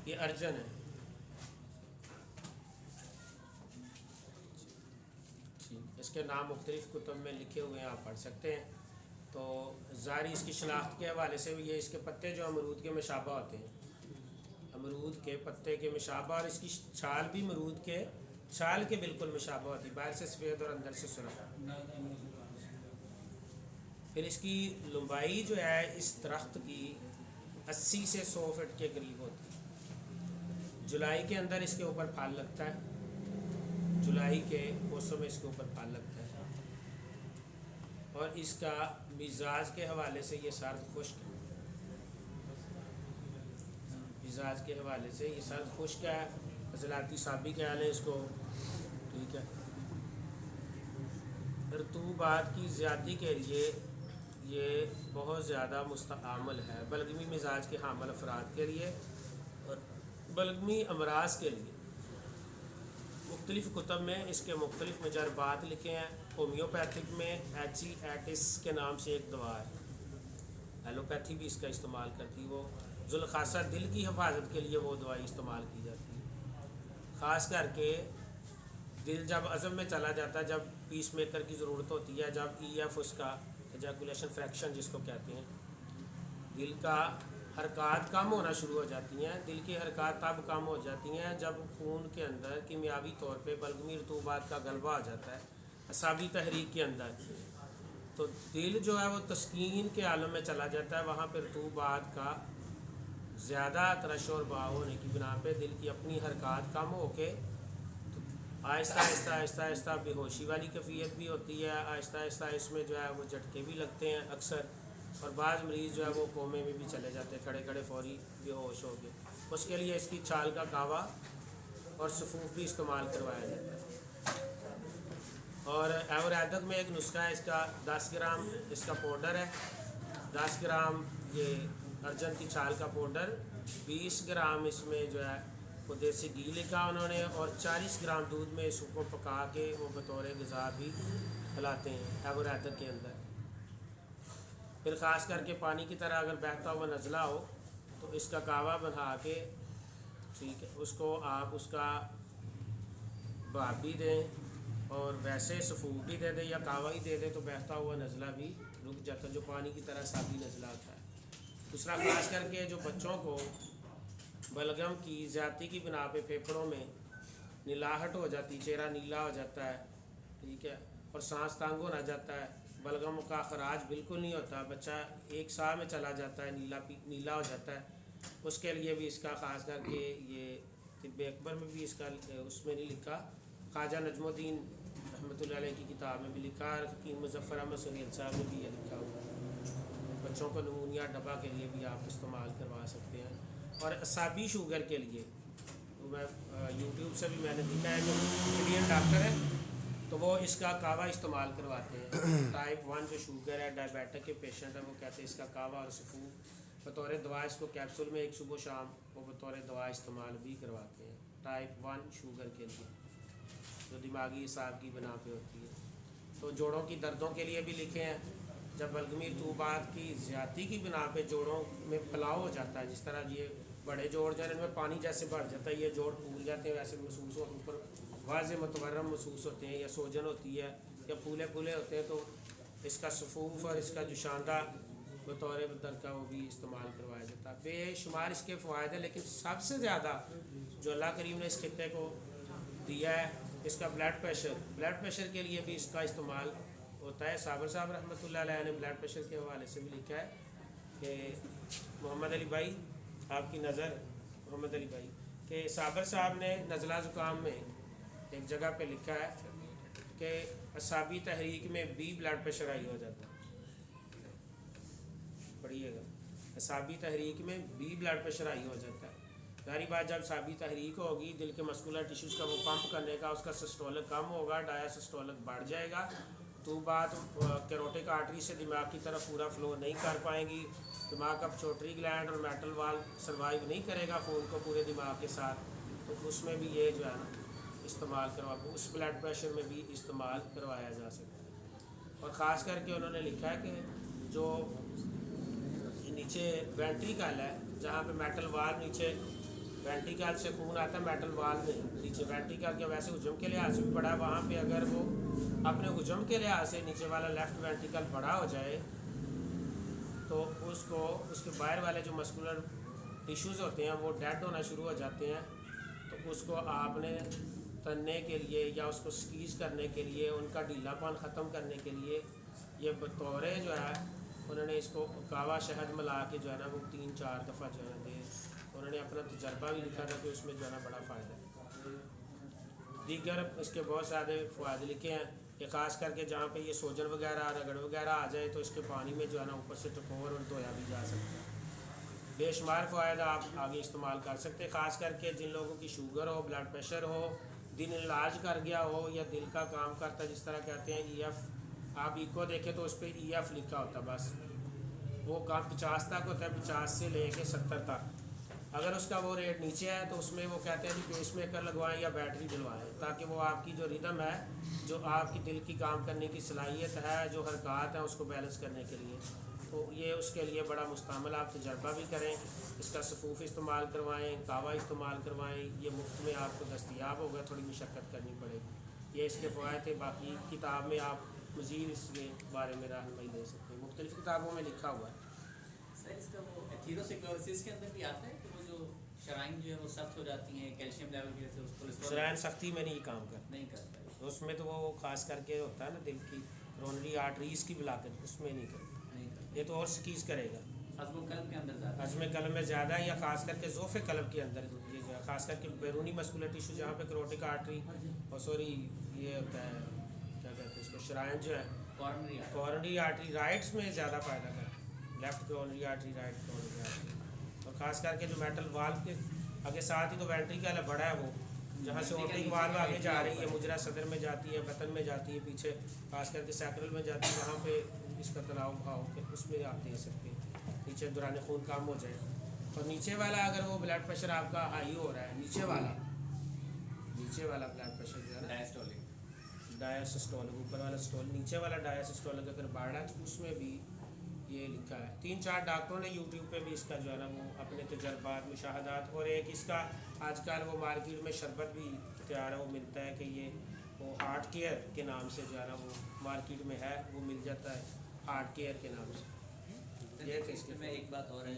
ये अर्जन है। इसके नाम मुख्तलिफ़ कुतुब में लिखे हुए हैं, आप पढ़ सकते हैं। तो ज़ाहिर इसकी शनाख्त के हवाले से भी ये इसके पत्ते जो अमरूद के मुशाबा होते हैं, अमरूद के पत्ते के मुशाबा, और इसकी छाल भी अमरूद के छाल के बिल्कुल मुशाबा होती है, बाहर से सफ़ेद और अंदर से सुरख। फिर इसकी लंबाई जो है इस दरख्त की 80 से 100 फीट के करीब होती है। जुलाई के अंदर इसके ऊपर फल लगता है, जुलाई के मौसम में इसके ऊपर फल लगता है। और इसका मिजाज के हवाले से ये सर्द खुश्क है, मिजाज के हवाले से ये सर्द खुश्क है, अजलाती साबी कहते हैं इसको, ठीक है। रतूबात की ज़्यादती के लिए ये बहुत ज़्यादा मुस्तआमल है, बलगमी मिजाज के हामिल अफराद के लिए और बलगमी अमराज के लिए। मुख्तलिफ़ कुतब में इसके मुख्तलिफ़ मजरबात लिखे हैं। होम्योपैथिक में एचिएटिस के नाम से एक दवा है, एलोपैथी भी इसका इस्तेमाल करती है। वो जुल्खासा दिल की हिफाजत के लिए वो दवाई इस्तेमाल की जाती है। ख़ास करके दिल जब अज़म में चला जाता है, जब पीस मेकर की ज़रूरत होती है, जब EF उसका एजैकुलेशन फ्रैक्शन जिसको कहते हैं, दिल का हरकत कम होना शुरू हो जाती हैं। दिल की हरकत तब कम हो जाती हैं जब खून के अंदर कीमियावी तौर पे बलगमी रतूबात का गलबा आ जाता है असाबी तहरीक के अंदर। तो दिल जो है वो तस्कीन के आलम में चला जाता है। वहाँ पर रतूबात का ज़्यादा तरश और बहाव होने की बिना पे दिल की अपनी हरकत कम हो के आहिस्ता आहिस्ता आहिस्ता आहिस्ता बेहोशी वाली कैफियत भी होती है। आहिस्ता आहिस्ता इसमें जो है वो झटके भी लगते हैं अक्सर, और बाज़ मरीज़ जो है वो कोमे में भी चले जाते हैं, खड़े खड़े फौरी बेहोश हो गए। उसके लिए इसकी छाल का कावा और सफ़ूफ भी इस्तेमाल करवाया जाता है। और आयुर्वेदिक में एक नुस्खा है इसका, 10 ग्राम इसका पाउडर है, 10 ग्राम ये अर्जन की छाल का पाउडर, 20 ग्राम इसमें जो है वो देसी घी लिखा उन्होंने, और 40 ग्राम दूध में इसको पका के वो बतौर ग़िज़ा भी खिलाते हैं आयुर्वेदिक के अंदर। फिर ख़ास करके पानी की तरह अगर बहता हुआ नज़ला हो तो इसका कावा बना के, ठीक है, उसको आप उसका भाप भी दें और वैसे सफ़ूफ भी दे दें या कावा ही दे दें, तो बहता हुआ नज़ला भी रुक जाता है, जो पानी की तरह सादी नज़ला आता है। दूसरा, ख़ास करके जो बच्चों को बलगम की ज़्यादती की बिना पे फेफड़ों में नीलाहट हो जाती, चेहरा नीला हो जाता है, ठीक है, और सांस तंग होना जाता है, बलगम का खराज बिल्कुल नहीं होता, बच्चा एक साह में चला जाता है, नीला हो जाता है, उसके लिए भी इसका ख़ास करके ये तिब्बे अकबर में भी इसका उसमें नहीं लिखा, ख्वाजा नजमुद्दीन रहमतुल्लाह अलैह की किताब में भी लिखा, कि मुज़फ़्फ़र अहमद सुहेल साहब में भी ये लिखा हुआ है। बच्चों को नमूनिया डब्बा के लिए भी आप इस्तेमाल करवा सकते हैं। और असाबी शुगर के लिए तो मैं यूट्यूब से भी मैंने देखा है, जो इंडियन डॉक्टर है तो वो इसका कावा इस्तेमाल करवाते हैं। टाइप 1 जो शुगर है, डायबिटिक के पेशेंट है, वो कहते हैं इसका कावा और सफ़ूफ बतौर दवा, इसको कैप्सूल में एक सुबह शाम वो बतौर दवा इस्तेमाल भी करवाते हैं टाइप 1 शुगर के लिए, जो दिमागी हिसाब की बना पे होती है। तो जोड़ों की दर्दों के लिए भी लिखे हैं, जब बलगमी रतूबात की ज़्यादती की बिना पे जोड़ों में फैलाव हो जाता है, जिस तरह ये बड़े जोड़ जो इनमें पानी जैसे भर जाता है, ये जोड़ फूल जाते हैं, वैसे महसूस होते, ऊपर वाज़े मतवरम महसूस होते हैं, या सूजन होती है या फूले फूले होते हैं, तो इसका सफ़ूफ और इसका जो शानदा बतौर दर्द का वो भी इस्तेमाल करवाया जाता है। बेशुमार इसके फ़वायद हैं, लेकिन सबसे ज़्यादा जो अल्लाह करीम ने इस खित्ते को दिया है, इसका ब्लड प्रेशर के लिए भी इसका इस्तेमाल होता है। साबर साहब रहमतुल्लाह अलैह ने ब्लड प्रेशर के हवाले से भी लिखा है कि मोहम्मद अली भाई आपकी नज़र, मोहम्मद अली भाई के साबर साहब ने नज़ला ज़ुकाम में एक जगह पे लिखा है कि असाबी तहरीक में भी ब्लड प्रेशर हाई हो जाता है। पढ़िएगा, असाबी तहरीक में भी ब्लड प्रेशर हाई हो जाता है। सारी बात, जब साबी तहरीक होगी, दिल के मस्कुलर टिश्यूज़ का वो पंप करने का उसका सिस्टोलिक कम होगा, डायासिस्टोलिक बढ़ जाएगा, तो बात कैरोटिक आर्टरी से दिमाग की तरफ पूरा फ्लो नहीं कर पाएंगी, दिमाग का पिट्यूटरी ग्लैंड और मेटल वाल्व सर्वाइव नहीं करेगा खून को पूरे दिमाग के साथ, तो उसमें भी ये जो है ना इस्तेमाल करवा, उस ब्लड प्रेशर में भी इस्तेमाल करवाया जा सकता है। और ख़ास करके उन्होंने लिखा है कि जो नीचे वेंट्रिकल है, जहाँ पे मेटल वाल्व नीचे वेंट्रिकल से खून आता है मेटल वाल में नीचे। वेंट्रिकल के वैसे हुजम के लिहाज से भी बड़ा है, वहाँ पे अगर वो अपने हुजम के लिहाज से नीचे वाला लेफ़्ट वेंट्रिकल बड़ा हो जाए तो उसको उसके बाहर वाले जो मस्कुलर टिश्यूज़ होते हैं वो डेड होना शुरू हो जाते हैं। तो उसको आपने तनने के लिए या उसको स्क्वीज करने के लिए, उनका ढीलापन ख़त्म करने के लिए ये बतौर जो है उन्होंने इसको कावा शहद मिला के जो है ना वो 3-4 दफ़ा जो है ना दे। उन्होंने अपना तजर्बा भी लिखा था कि उसमें जो है ना बड़ा फ़ायदा है। दीगर इसके बहुत सारे फ़ायदे लिखे हैं कि ख़ास करके जहाँ पे ये सोजन वगैरह रगड़ वगैरह आ जाए तो इसके पानी में जो है ना ऊपर से टकोर और धोया भी जा सकता है। बेशुमार फ़ायदा आप आगे इस्तेमाल कर सकते हैं, ख़ास करके जिन लोगों की शुगर हो, ब्लड प्रेशर हो, दिल इलाज कर गया हो या दिल का काम करता है, जिस तरह कहते हैं EF, आप इको देखें तो उस पर EF लिखा होता है, बस वो काम 50 तक होता है, 50 से लेके 70 तक। अगर उसका वो रेट नीचे है तो उसमें वो कहते हैं कि पेस मेकर लगवाएं या बैटरी डलवाएं, ताकि वो आपकी जो रिदम है, जो आपकी दिल की काम करने की सलाहियत है, जो हरकत है, उसको बैलेंस करने के लिए, तो ये उसके लिए बड़ा मुस्तमल। आप तजर्बा भी करें, इसका सफ़ूफ़ इस्तेमाल करवाएं, कावा इस्तेमाल करवाएं, ये मुफ्त में आपको दस्तयाब होगा, थोड़ी मशक्क़त करनी पड़ेगी। ये इसके फ़वायद थे। बाकी किताब में आप मज़ीद इसके बारे में रहनुमाई ले सकते हैं, मुख्तलिफ़ किताबों में लिखा हुआ है। सर इसका वो एथेरोस्क्लेरोसिस के अंदर भी आता है कि वो जो शराइन जो है वो सख्त हो जाती हैं कैल्शियम लेवल की वजह से, उसको शराइन सख्ती में नहीं काम करता, नहीं करता है। उसमें तो वो ख़ास करके होता है ना दिल की कोरोनरी आर्टरीज़ की ब्लॉकेज, उसमें नहीं करता। नहीं करता। ये तो और स्कीज़ करेगा अज़्म कल्ब के अंदर ज़्यादा हज़्म कल्ब में ज़्यादा, या ख़ास करके ज़ोफ़े कल्ब के अंदर ये जो है ख़ास करके बैरूनी मस्कुलर टिश्यू जहाँ पे करोटिक आर्टरी और सॉरी ये होता है क्या कहते हैं इसको, शराइन जो है कोरोनरी आर्टरी राइट्स में ज़्यादा फ़ायदा करता है, left coronary artery, right coronary artery. और ख़ास करके जो मेटल वाल्व के आगे साथ ही तो वेंट्रिकल है, बड़ा है वो, जहाँ से ऑप्टिक वाल्व आगे जा रही है, मुजरा सदर में जाती है, बतन में जाती है, पीछे खास करके सैक्रल में जाती है, वहाँ पे इसका तनाव भाव के उसमें आप दे सकते हैं, नीचे दौरान खून कम हो जाए। और नीचे वाला अगर वो ब्लड प्रेशर आपका हाई हो रहा है, नीचे वाला ब्लड प्रेशर जो है ना डायसिस्टोलिक, ऊपर वाला स्टोल, नीचे वाला डायसिस्टोलिक अगर बढ़ रहा है तो उसमें भी ये लिखा है। 3-4 डॉक्टरों ने यूट्यूब पे भी इसका जो है ना वो अपने तजर्बात मुशाहदात, और एक इसका आजकल वो मार्केट में शरबत भी तैयार है, वो मिलता है कि ये वो हार्ट केयर के नाम से जो है ना वो मार्केट में है, वो मिल जाता है हार्ट केयर के नाम से। ये इसमें मैं एक बात और है